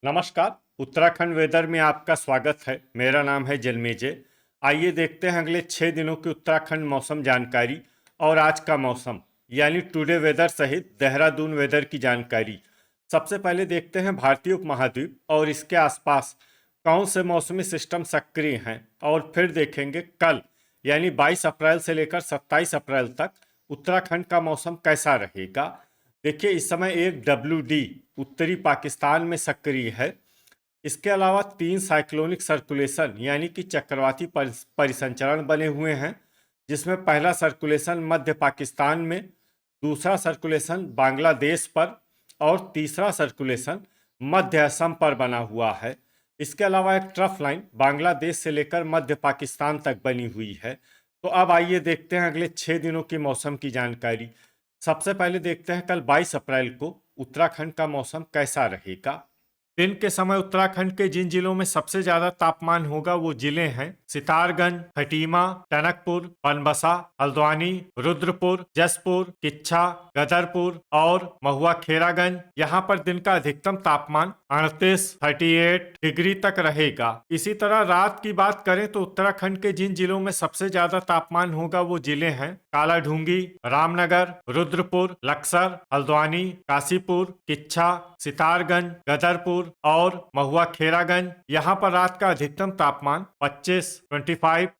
नमस्कार। उत्तराखंड वेदर में आपका स्वागत है। मेरा नाम है जन्मेजय। आइए देखते हैं अगले 6 दिनों की उत्तराखंड मौसम जानकारी और आज का मौसम यानी टुडे वेदर सहित देहरादून वेदर की जानकारी। सबसे पहले देखते हैं भारतीय उपमहाद्वीप और इसके आसपास कौन से मौसमी सिस्टम सक्रिय हैं और फिर देखेंगे कल यानी 22 अप्रैल से लेकर 27 अप्रैल तक उत्तराखंड का मौसम कैसा रहेगा। देखिए, इस समय एक WD उत्तरी पाकिस्तान में सक्रिय है। इसके अलावा 3 साइक्लोनिक सर्कुलेशन यानी कि चक्रवाती परिसंचरण बने हुए हैं, जिसमें पहला सर्कुलेशन मध्य पाकिस्तान में, दूसरा सर्कुलेशन बांग्लादेश पर और तीसरा सर्कुलेशन मध्य असम पर बना हुआ है। इसके अलावा एक ट्रफ लाइन बांग्लादेश से लेकर मध्य पाकिस्तान तक बनी हुई है। तो अब आइए देखते हैं अगले 6 दिनों की मौसम की जानकारी। सबसे पहले देखते हैं कल 22 अप्रैल को उत्तराखंड का मौसम कैसा रहेगा। दिन के समय उत्तराखंड के जिन जिलों में सबसे ज्यादा तापमान होगा वो जिले हैं सितारगंज, खटीमा, टनकपुर, बनबसा, हल्द्वानी, रुद्रपुर, जसपुर, किच्छा, गदरपुर और महुआ खेरागंज। यहाँ पर दिन का अधिकतम तापमान 38 डिग्री तक रहेगा। इसी तरह रात की बात करें तो उत्तराखंड के जिन जिलों में सबसे ज्यादा तापमान होगा वो जिले हैं कालाढूंगी, रामनगर, रुद्रपुर, लक्सर, हल्द्वानी, काशीपुर, किच्छा, सितारगंज, गदरपुर और महुआ खेरागंज। यहाँ पर रात का अधिकतम तापमान 25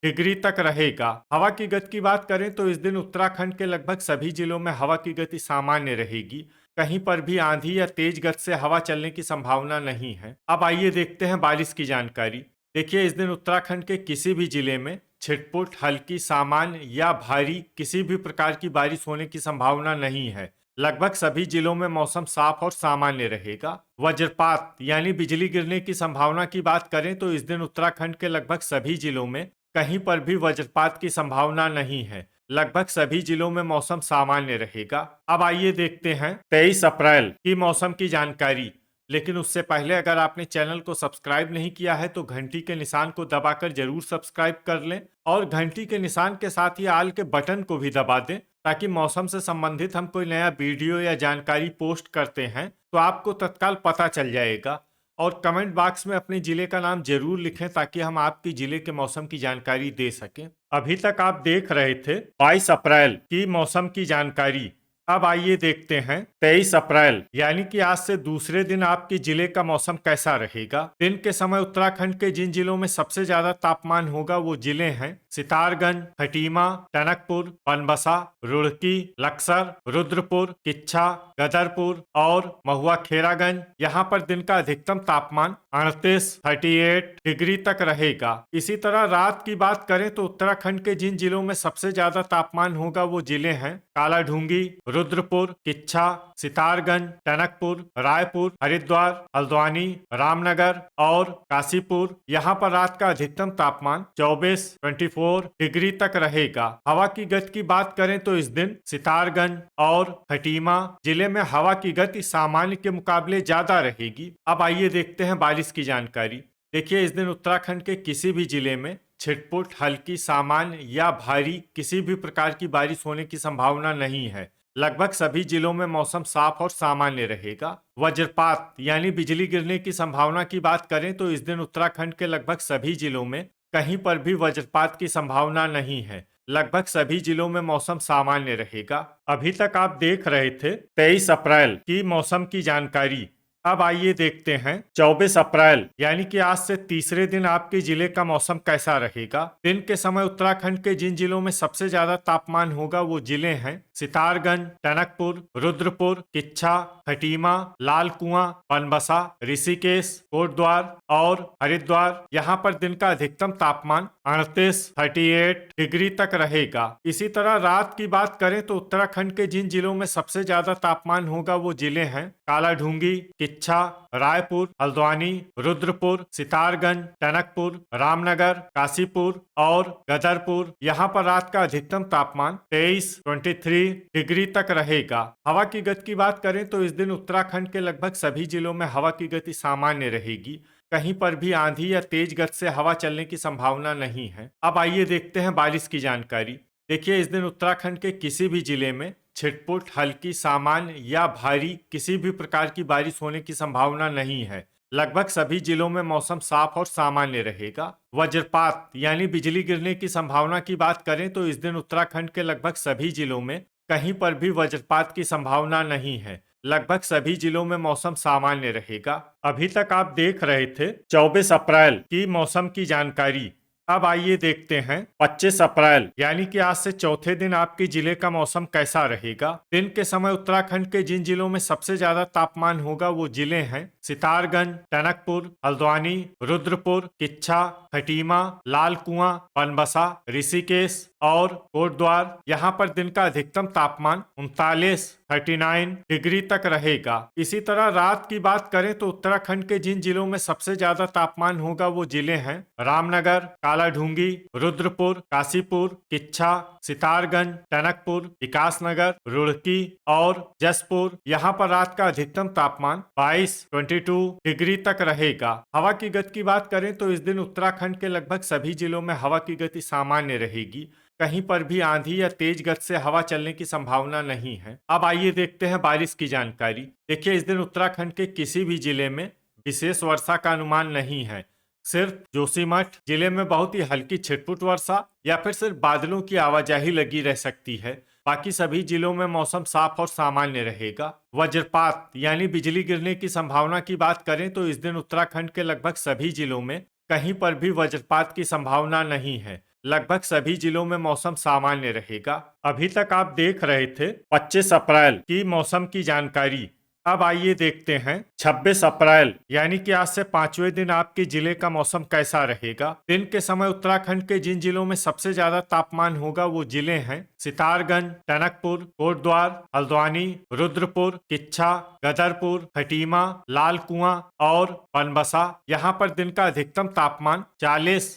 डिग्री तक रहेगा। हवा की गति की बात करें तो इस दिन उत्तराखंड के लगभग सभी जिलों में हवा की गति सामान्य रहेगी। कहीं पर भी आंधी या तेज गति से हवा चलने की संभावना नहीं है। अब आइए देखते हैं बारिश की जानकारी। देखिए, इस दिन उत्तराखंड के किसी भी जिले में छिटपुट, हल्की, सामान्य या भारी किसी भी प्रकार की बारिश होने की संभावना नहीं है। लगभग सभी जिलों में मौसम साफ और सामान्य रहेगा। वज्रपात यानी बिजली गिरने की संभावना की बात करें तो इस दिन उत्तराखंड के लगभग सभी जिलों में कहीं पर भी वज्रपात की संभावना नहीं है। लगभग सभी जिलों में मौसम सामान्य रहेगा। अब आइए देखते हैं 23 अप्रैल की मौसम की जानकारी। लेकिन उससे पहले अगर आपने चैनल को सब्सक्राइब नहीं किया है तो घंटी के निशान को दबाकर जरूर सब्सक्राइब कर लें और घंटी के निशान के साथ ही आल के बटन को भी दबा दें, ताकि मौसम से संबंधित हम कोई नया वीडियो या जानकारी पोस्ट करते हैं तो आपको तत्काल पता चल जाएगा। और कमेंट बॉक्स में अपने जिले का नाम जरूर लिखें ताकि हम आपके जिले के मौसम की जानकारी दे सकें। अभी तक आप देख रहे थे 22 अप्रैल की मौसम की जानकारी। अब आइए देखते हैं 23 अप्रैल यानी कि आज से दूसरे दिन आपके जिले का मौसम कैसा रहेगा। दिन के समय उत्तराखंड के जिन जिलों में सबसे ज्यादा तापमान होगा वो जिले हैं सितारगंज, खटीमा, टनकपुर, बनबसा, रुड़की, लक्सर, रुद्रपुर, किच्छा, गदरपुर और महुआ खेरागंज। यहाँ पर दिन का अधिकतम तापमान 38 डिग्री तक रहेगा। इसी तरह रात की बात करें तो उत्तराखंड के जिन जिलों में सबसे ज्यादा तापमान होगा वो जिले हैं कालाढूंगी, रुद्रपुर, किच्छा, सितारगंज, टनकपुर, रायपुर, हरिद्वार, हल्द्वानी, रामनगर और काशीपुर। यहाँ पर रात का अधिकतम तापमान 24 डिग्री तक रहेगा। हवा की गति की बात करें तो इस दिन सितारगंज और खटीमा जिले में हवा की गति सामान्य के मुकाबले ज्यादा रहेगी। अब आइए देखते हैं बारिश की जानकारी। देखिए, इस दिन उत्तराखंड के किसी भी जिले में छिटपुट, हल्की, सामान्य या भारी किसी भी प्रकार की बारिश होने की संभावना नहीं है। लगभग सभी जिलों में मौसम साफ और सामान्य रहेगा। वज्रपात यानी बिजली गिरने की संभावना की बात करें तो इस दिन उत्तराखंड के लगभग सभी जिलों में कहीं पर भी वज्रपात की संभावना नहीं है। लगभग सभी जिलों में मौसम सामान्य रहेगा। अभी तक आप देख रहे थे 23 अप्रैल की मौसम की जानकारी। अब आइए देखते हैं 24 अप्रैल यानी कि आज से तीसरे दिन आपके जिले का मौसम कैसा रहेगा। दिन के समय उत्तराखंड के जिन जिलों में सबसे ज्यादा तापमान होगा वो जिले हैं सितारगंज, टनकपुर, रुद्रपुर, किच्छा, खटीमा, लाल कुआं, बनबसा, ऋषिकेश, कोटद्वार और हरिद्वार। यहाँ पर दिन का अधिकतम तापमान 38 डिग्री तक रहेगा। इसी तरह रात की बात करें तो उत्तराखंड के जिन जिलों में सबसे ज्यादा तापमान होगा वो जिले हैं कालाढूंगी, किच्छा, रायपुर, हल्द्वानी, रुद्रपुर, सितारगंज, टनकपुर, रामनगर, काशीपुर और गदरपुर। यहाँ पर रात का अधिकतम तापमान 23 डिग्री तक रहेगा। हवा की गति की बात करें तो इस दिन उत्तराखंड के लगभग सभी जिलों में हवा की गति सामान्य रहेगी। कहीं पर भी आंधी या तेज गति से हवा चलने की संभावना नहीं है। अब आइए देखते हैं बारिश की जानकारी। देखिए, इस दिन उत्तराखंड के किसी भी जिले में छिटपुट, हल्की, सामान्य या भारी किसी भी प्रकार की बारिश होने की संभावना नहीं है। लगभग सभी जिलों में मौसम साफ और सामान्य रहेगा। वज्रपात यानी बिजली गिरने की संभावना की बात करें तो इस दिन उत्तराखंड के लगभग सभी जिलों में कहीं पर भी वज्रपात की संभावना नहीं है। लगभग सभी जिलों में मौसम सामान्य रहेगा। अभी तक आप देख रहे थे 24 अप्रैल की मौसम की जानकारी। अब आइए देखते हैं 25 अप्रैल यानी कि आज से चौथे दिन आपके जिले का मौसम कैसा रहेगा। दिन के समय उत्तराखंड के जिन जिलों में सबसे ज्यादा तापमान होगा वो जिले हैं सितारगंज, टनकपुर, हल्द्वानी, रुद्रपुर, किच्छा, खटीमा, लाल कुआं, बनबसा, ऋषिकेश और कोटद्वार। यहाँ पर दिन का अधिकतम तापमान 39 डिग्री तक रहेगा। इसी तरह रात की बात करें तो उत्तराखंड के जिन जिलों में सबसे ज्यादा तापमान होगा वो जिले हैं रामनगर, कालाढूंगी, रुद्रपुर, काशीपुर, किच्छा, सितारगंज, टनकपुर, विकासनगर, रुड़की और जसपुर। यहाँ पर रात का अधिकतम तापमान 22 डिग्री तक रहेगा। हवा की गति की बात करें तो इस दिन उत्तराखंड के लगभग सभी जिलों में हवा की गति सामान्य रहेगी। कहीं पर भी आंधी या तेज गति से हवा चलने की संभावना नहीं है। अब आइए देखते हैं बारिश की जानकारी। देखिए, इस दिन उत्तराखंड के किसी भी जिले में विशेष वर्षा का अनुमान नहीं है। सिर्फ जोशीमठ जिले में बहुत ही हल्की छिटपुट वर्षा या फिर सिर्फ बादलों की आवाजाही लगी रह सकती है। बाकी सभी जिलों में मौसम साफ और सामान्य रहेगा। वज्रपात यानी बिजली गिरने की संभावना की बात करें तो इस दिन उत्तराखंड के लगभग सभी जिलों में कहीं पर भी वज्रपात की संभावना नहीं है। लगभग सभी जिलों में मौसम सामान्य रहेगा। अभी तक आप देख रहे थे 25 अप्रैल की मौसम की जानकारी। अब आइए देखते हैं 26 अप्रैल यानी कि आज से पांचवें दिन आपके जिले का मौसम कैसा रहेगा। दिन के समय उत्तराखंड के जिन जिलों में सबसे ज्यादा तापमान होगा वो जिले हैं सितारगंज, टनकपुर, कोटद्वार, हल्द्वानी, रुद्रपुर, किच्छा, गदरपुर, खटीमा, लाल कुआं और बनबसा। यहाँ पर दिन का अधिकतम तापमान 40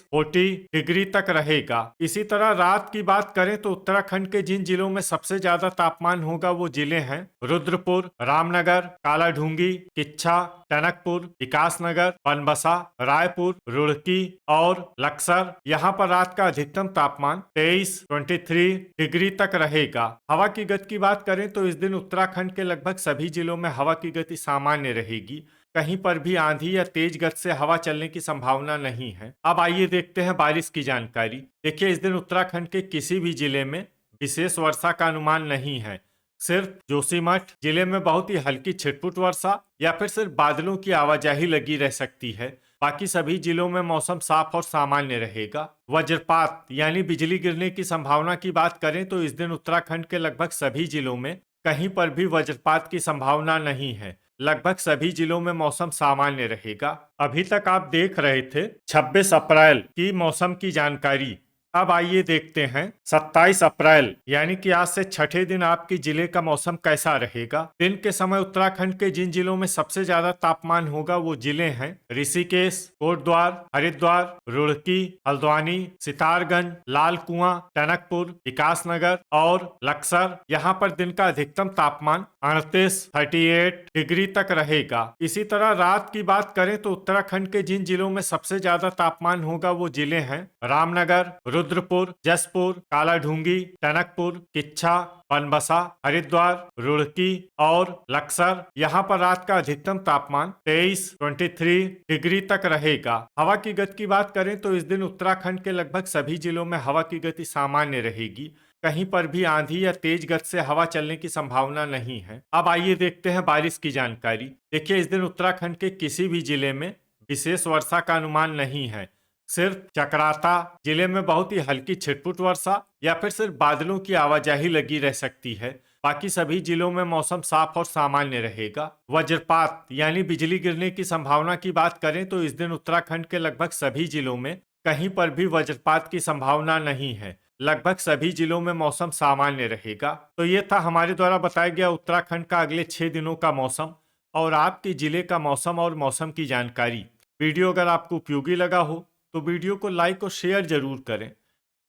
डिग्री तक रहेगा। इसी तरह रात की बात करें तो उत्तराखंड के जिन जिलों में सबसे ज्यादा तापमान होगा वो जिले हैं रुद्रपुर, रामनगर, कालाढूंगी, किच्छा, टनकपुर, विकासनगर, बनबसा, रायपुर, रुड़की और लक्सर। यहाँ पर रात का अधिकतम तापमान 23 डिग्री तक रहेगा। हवा की गति की बात करें तो इस दिन उत्तराखंड के लगभग सभी जिलों में हवा की गति सामान्य रहेगी। कहीं पर भी आंधी या तेज गति से हवा चलने की संभावना नहीं है। अब आइए देखते हैं बारिश की जानकारी। देखिए, इस दिन उत्तराखंड के किसी भी जिले में विशेष वर्षा का अनुमान नहीं है। सिर्फ जोशीमठ जिले में बहुत ही हल्की छिटपुट वर्षा या फिर सिर्फ बादलों की आवाजाही लगी रह सकती है। बाकी सभी जिलों में मौसम साफ और सामान्य रहेगा। वज्रपात यानी बिजली गिरने की संभावना की बात करें तो इस दिन उत्तराखंड के लगभग सभी जिलों में कहीं पर भी वज्रपात की संभावना नहीं है। लगभग सभी जिलों में मौसम सामान्य रहेगा। अभी तक आप देख रहे थे 26 अप्रैल की मौसम की जानकारी। अब आइए देखते हैं 27 अप्रैल यानी कि आज से छठे दिन आपके जिले का मौसम कैसा रहेगा। दिन के समय उत्तराखंड के जिन जिलों में सबसे ज्यादा तापमान होगा वो जिले हैं ऋषिकेश, कोटद्वार, हरिद्वार, रुड़की, हल्द्वानी, सितारगंज, लाल कुआं, टनकपुर, विकासनगर और लक्सर। यहाँ पर दिन का अधिकतम तापमान 38 डिग्री तक रहेगा। इसी तरह रात की बात करें तो उत्तराखंड के जिन जिलों में सबसे ज्यादा तापमान होगा वो जिले हैं रामनगर, रुद्रपुर, जसपुर, कालाढूंगी, टनकपुर, किच्छा, बनबसा, हरिद्वार, रुड़की और लक्सर। यहाँ पर रात का अधिकतम तापमान 23 डिग्री तक रहेगा। हवा की गति की बात करें तो इस दिन उत्तराखंड के लगभग सभी जिलों में हवा की गति सामान्य रहेगी। कहीं पर भी आंधी या तेज गति से हवा चलने की संभावना नहीं है। अब आइए देखते हैं बारिश की जानकारी। देखिए, इस दिन उत्तराखंड के किसी भी जिले में विशेष वर्षा का अनुमान नहीं है। सिर्फ चकराता जिले में बहुत ही हल्की छिटपुट वर्षा या फिर सिर्फ बादलों की आवाजाही लगी रह सकती है। बाकी सभी जिलों में मौसम साफ और सामान्य रहेगा। वज्रपात यानी बिजली गिरने की संभावना की बात करें तो इस दिन उत्तराखंड के लगभग सभी जिलों में कहीं पर भी वज्रपात की संभावना नहीं है। लगभग सभी जिलों में मौसम सामान्य रहेगा। तो ये था हमारे द्वारा बताया गया उत्तराखंड का अगले 6 दिनों का मौसम और आपके जिले का मौसम और मौसम की जानकारी। वीडियो अगर आपको उपयोगी लगा हो तो वीडियो को लाइक और शेयर जरूर करें।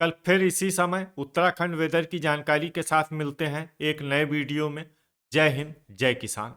कल फिर इसी समय उत्तराखंड वेदर की जानकारी के साथ मिलते हैं एक नए वीडियो में। जय हिंद, जय किसान।